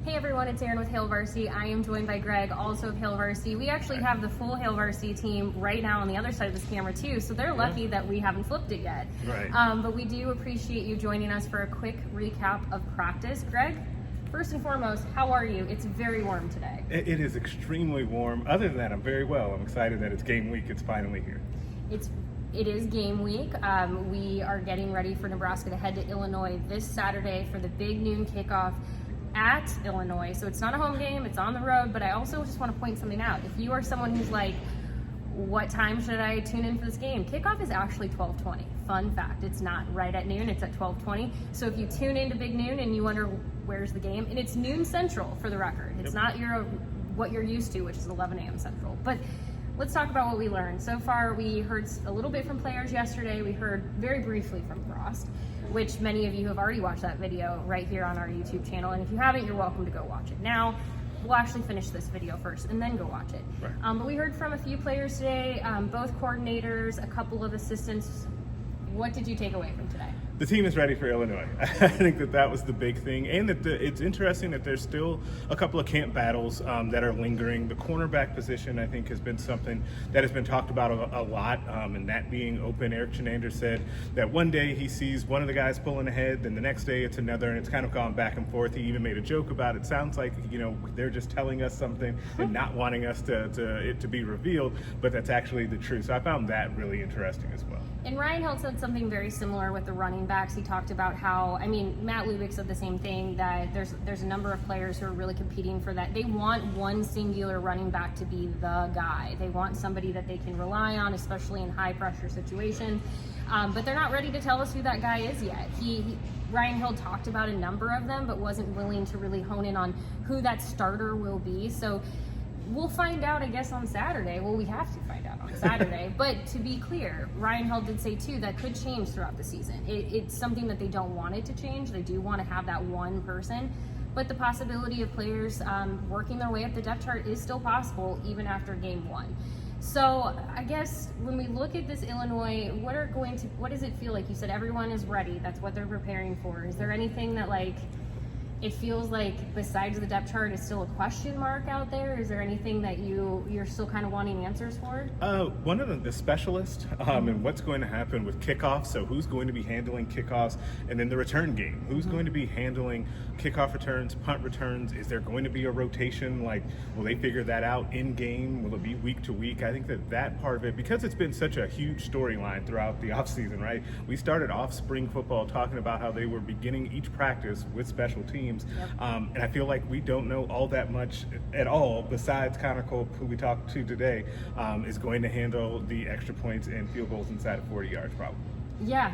Hey everyone, it's Erin with Hail Varsity. I am joined by Greg, also of Hail Varsity. We actually have the full Hail Varsity team right now on the other side of this camera too, so they're lucky that we haven't flipped it yet. Right. But we do appreciate you joining us for a quick recap of practice. Greg, first and foremost, how are you? It's very warm today. It is extremely warm. Other than that, I'm very well. I'm excited that it's game week. It's finally here. It is game week. We are getting ready for Nebraska to head to Illinois this Saturday for the big noon kickoff at Illinois. So it's not a home game, it's on the road, but I also just want to point something out. If you are someone who's like, what time should I tune in for this game? Kickoff is actually 12:20. Fun fact, it's not right at noon, it's at 12:20. So if you tune into Big Noon and you wonder where's the game, and it's noon central for the record. It's not what you're used to, which is 11 a.m. central. But let's talk about what we learned. So far, we heard a little bit from players yesterday. We heard very briefly from Frost, which many of you have already watched that video right here on our YouTube channel. And if you haven't, you're welcome to go watch it now. We'll actually finish this video first and then go watch it. Right. But we heard from a few players today, both coordinators, a couple of assistants. What did you take away from today? The team is ready for Illinois. I think that was the big thing, and that it's interesting that there's still a couple of camp battles that are lingering. The cornerback position, I think, has been something that has been talked about a lot, and that being open. Eric Chenander said that one day he sees one of the guys pulling ahead, then the next day it's another, and it's kind of gone back and forth. He even made a joke about it. Sounds like, they're just telling us something and not wanting us it to be revealed, but that's actually the truth. So I found that really interesting as well. And Ryan Hill said something very similar with the running backs. He talked about how, Matt Lubick said the same thing, that there's a number of players who are really competing for that. They want one singular running back to be the guy. They want somebody that they can rely on, especially in high pressure situations. But they're not ready to tell us who that guy is yet. Ryan Hill talked about a number of them, but wasn't willing to really hone in on who that starter will be. So we'll find out, I guess, on Saturday. Well, we have to find out on Saturday. But to be clear, Ryan Hill did say, too, that could change throughout the season. It's something that they don't want it to change. They do want to have that one person. But the possibility of players working their way up the depth chart is still possible, even after game one. So I guess when we look at this Illinois, what does it feel like? You said everyone is ready. That's what they're preparing for. Is there anything that, it feels like besides the depth chart is still a question mark out there? Is there anything that you're still kind of wanting answers for? One of the specialists and what's going to happen with kickoffs. So who's going to be handling kickoffs, and then the return game? Who's going to be handling kickoff returns, punt returns? Is there going to be a rotation? Will they figure that out in game? Will it be week to week? I think that part of it, because it's been such a huge storyline throughout the offseason, right? We started off spring football talking about how they were beginning each practice with special teams. Yep. And I feel like we don't know all that much at all, besides Conoco, who we talked to today, is going to handle the extra points and field goals inside of 40 yards probably. Yeah,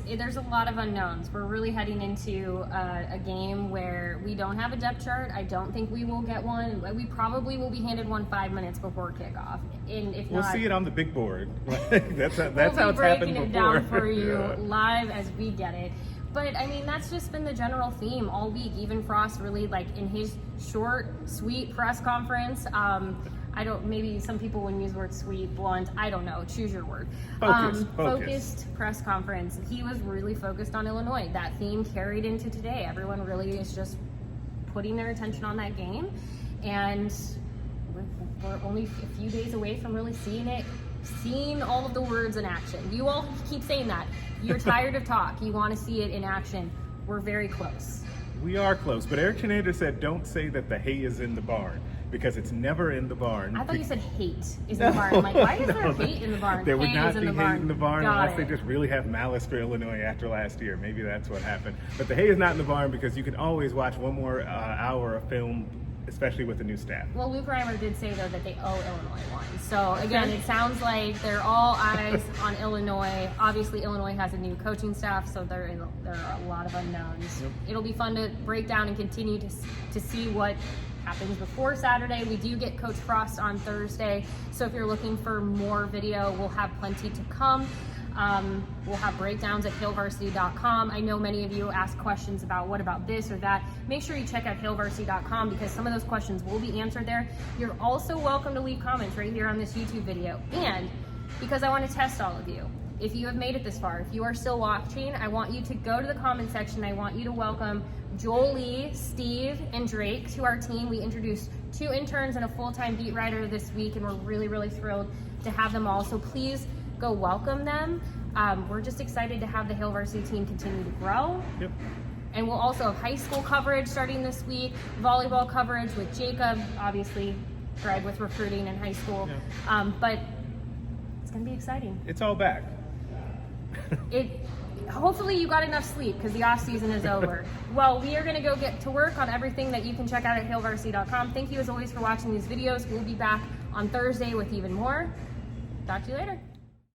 there's a lot of unknowns. We're really heading into a game where we don't have a depth chart. I don't think we will get one. We probably will be handed one 5 minutes before kickoff. And if we'll not, see it on the big board. That's how it's happened before. We'll be breaking it down for you live as we get it. But that's just been the general theme all week. Even Frost really, in his short, sweet press conference. Maybe some people wouldn't use the word sweet, blunt, I don't know, choose your word. Focused press conference. He was really focused on Illinois. That theme carried into today. Everyone really is just putting their attention on that game. And we're only a few days away from really seeing all of the words in action. You all keep saying that. You're tired of talk. You want to see it in action. We're very close. We are close, but Eric Chenander said, don't say that the hay is in the barn, because it's never in the barn. I thought you said hate is in the barn. I'm like, why is there hate in the barn? There would not be hate in the barn unless they it. just really have malice for Illinois after last year. Maybe that's what happened. But the hay is not in the barn, because you can always watch one more hour of film, especially with the new staff. Well, Luke Reimer did say, though, that they owe Illinois one. So, again, it sounds like they're all eyes on Illinois. Obviously, Illinois has a new coaching staff, so there are a lot of unknowns. Yep. It'll be fun to break down and continue to see what happens before Saturday. We do get Coach Frost on Thursday, so if you're looking for more video, we'll have plenty to come. We'll have breakdowns at hailvarsity.com. I know many of you ask questions about what about this or that. Make sure you check out hailvarsity.com, because some of those questions will be answered there. You're also welcome to leave comments right here on this YouTube video. And because I want to test all of you, if you have made it this far, if you are still watching, I want you to go to the comment section. I want you to welcome Jolie, Steve, and Drake to our team. We introduced 2 interns and a full-time beat writer this week, and we're really, really thrilled to have them all. So please go welcome them. We're just excited to have the Hail Varsity team continue to grow. Yep. And we'll also have high school coverage starting this week, volleyball coverage with Jacob, obviously Greg with recruiting in high school. Yeah. But it's going to be exciting. It's all back. Hopefully you got enough sleep because the off season is over. Well, we are going to go get to work on everything that you can check out at hailvarsity.com. Thank you as always for watching these videos. We'll be back on Thursday with even more. Talk to you later.